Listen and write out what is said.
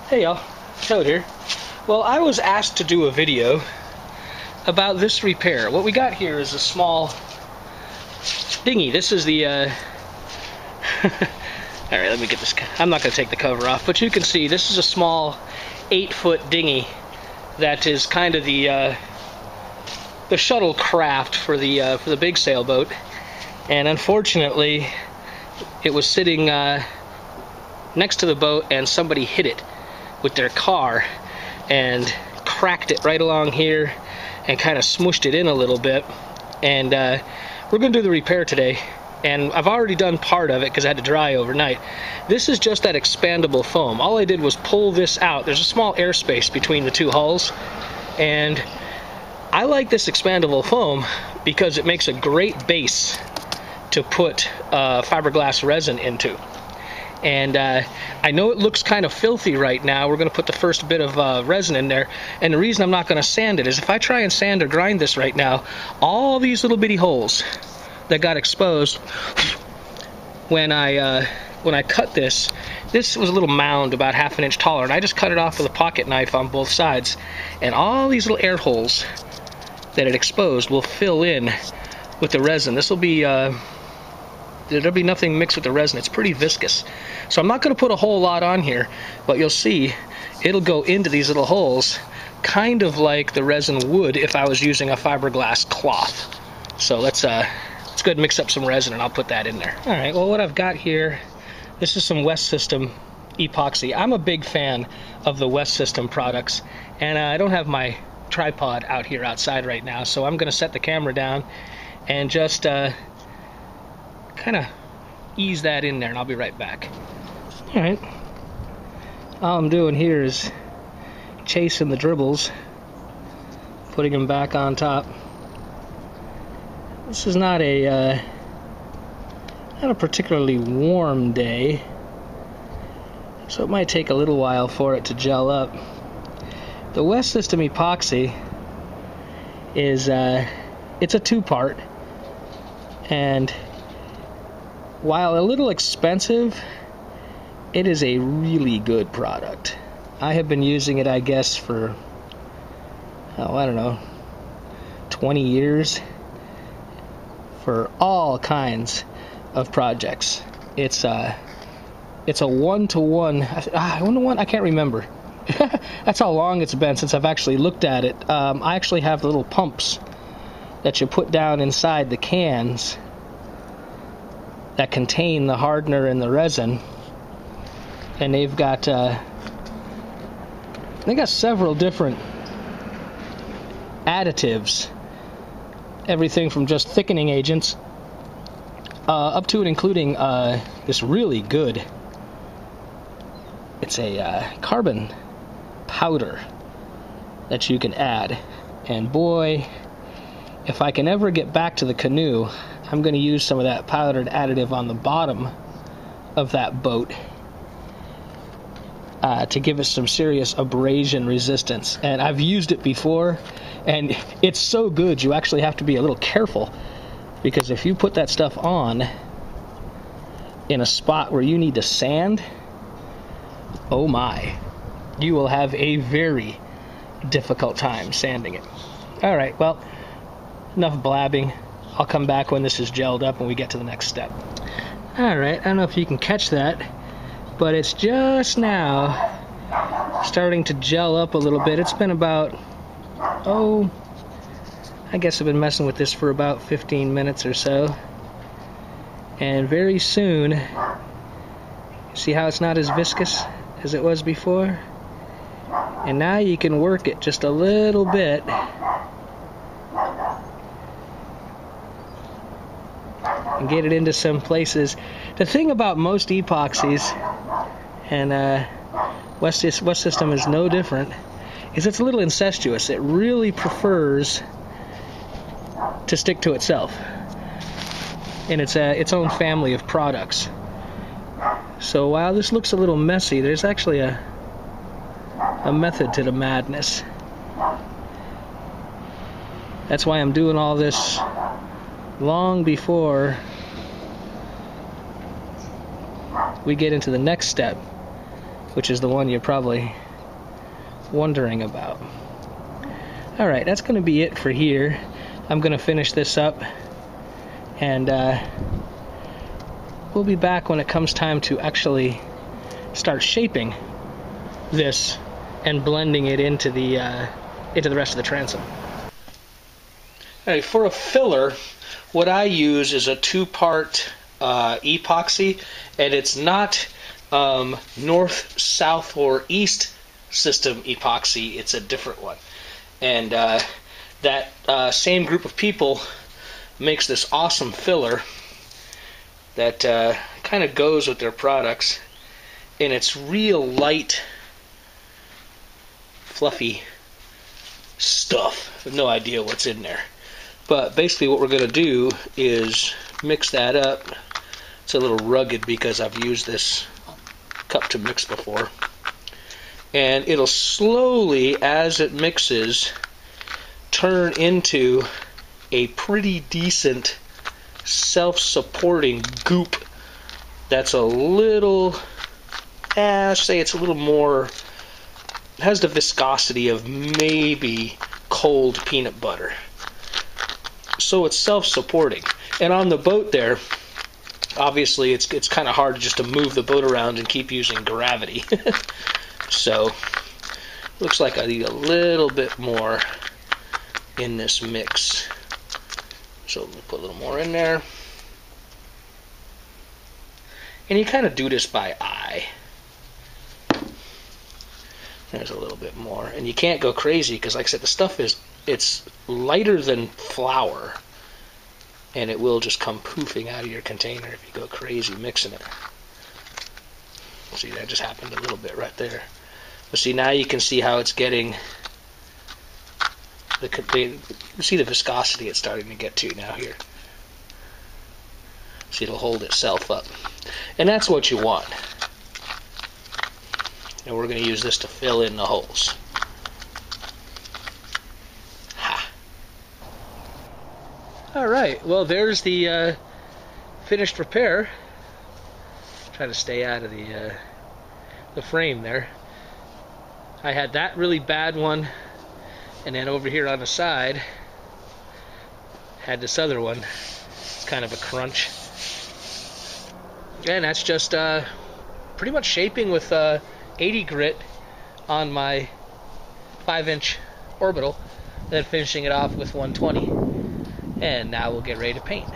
Hey y'all, Toad here. Well, I was asked to do a video about this repair. What we got here is a small dinghy. This is the, Alright, let me get this, I'm not going to take the cover off, but you can see this is a small 8-foot dinghy that is kind of the shuttle craft for the big sailboat. And unfortunately, it was sitting next to the boat and somebody hit it with their car and cracked it right along here and kind of smushed it in a little bit. And we're going to do the repair today, and I've already done part of it because I had to dry overnight. This is just that expandable foam. All I did was pull this out. There's a small airspace between the two hulls, and I like this expandable foam because it makes a great base to put fiberglass resin into. And I know it looks kind of filthy right now. We're going to put the first bit of resin in there, and the reason I'm not going to sand it is if I try and sand or grind this right now, all these little bitty holes that got exposed when I cut this was a little mound about ½ an inch taller, and I just cut it off with a pocket knife on both sides, and all these little air holes that it exposed will fill in with the resin. This will be there'll be nothing mixed with the resin. It's pretty viscous. So I'm not going to put a whole lot on here, but you'll see it'll go into these little holes kind of like the resin would if I was using a fiberglass cloth. So let's go ahead and mix up some resin and I'll put that in there. Alright, well what I've got here, this is some West System epoxy. I'm a big fan of the West System products, and I don't have my tripod out here outside right now, so I'm going to set the camera down and just kind of ease that in there, and I'll be right back. Alright, all I'm doing here is chasing the dribbles, putting them back on top. This is not a particularly warm day, so it might take a little while for it to gel up. The West System epoxy is it's a two-part, and while a little expensive, it is a really good product. I have been using it, I guess, for, I don't know, 20 years for all kinds of projects. It's a 1-to-1. I can't remember. That's how long it's been since I've actually looked at it. I actually have the little pumps that you put down inside the cans that contain the hardener and the resin, and they've got several different additives, everything from just thickening agents up to and including this really good, it's a carbon powder that you can add. And boy, if I can ever get back to the canoe, I'm going to use some of that powdered additive on the bottom of that boat to give it some serious abrasion resistance. And I've used it before, and it's so good you actually have to be a little careful, because if you put that stuff on in a spot where you need to sand, oh my, you will have a very difficult time sanding it. Alright, well, enough blabbing. I'll come back when this is gelled up and we get to the next step. Alright, I don't know if you can catch that, but it's just now starting to gel up a little bit. It's been about, I guess I've been messing with this for about 15 minutes or so. And very soon, see how it's not as viscous as it was before? And now you can work it just a little bit and get it into some places. The thing about most epoxies, and West System is no different, is it's a little incestuous. It really prefers to stick to itself in its own family of products. So while this looks a little messy, there's actually a method to the madness. That's why I'm doing all this long before we get into the next step, which is the one you're probably wondering about. Alright, that's going to be it for here. I'm going to finish this up, and we'll be back when it comes time to actually start shaping this and blending it into the rest of the transom. Alright, for a filler, what I use is a 2-part epoxy, and it's not north, south, or east system epoxy. It's a different one. And that same group of people makes this awesome filler that kind of goes with their products, and it's real light, fluffy stuff. I have no idea what's in there. But basically what we're going to do is mix that up. It's a little rugged because I've used this cup to mix before. And it'll slowly, as it mixes, turn into a pretty decent self-supporting goop that's a little, say it's a little more, has the viscosity of maybe cold peanut butter. So it's self-supporting. And on the boat there, obviously it's kind of hard just to move the boat around and keep using gravity. So looks like I need a little bit more in this mix. So we'll put a little more in there. And you kind of do this by eye. There's a little bit more. And you can't go crazy because, like I said, the stuff it's lighter than flour. And it will just come poofing out of your container if you go crazy mixing it. See, that just happened a little bit right there. But see, now you can see how it's getting, you see the viscosity it's starting to get to now here. See, it'll hold itself up. And that's what you want. And we're going to use this to fill in the holes. Ha! Alright, well there's the finished repair. Try to stay out of the frame there. I had that really bad one, and then over here on the side had this other one. It's kind of a crunch. And that's just pretty much shaping with 80 grit on my 5-inch orbital, then finishing it off with 120. And now we'll get ready to paint.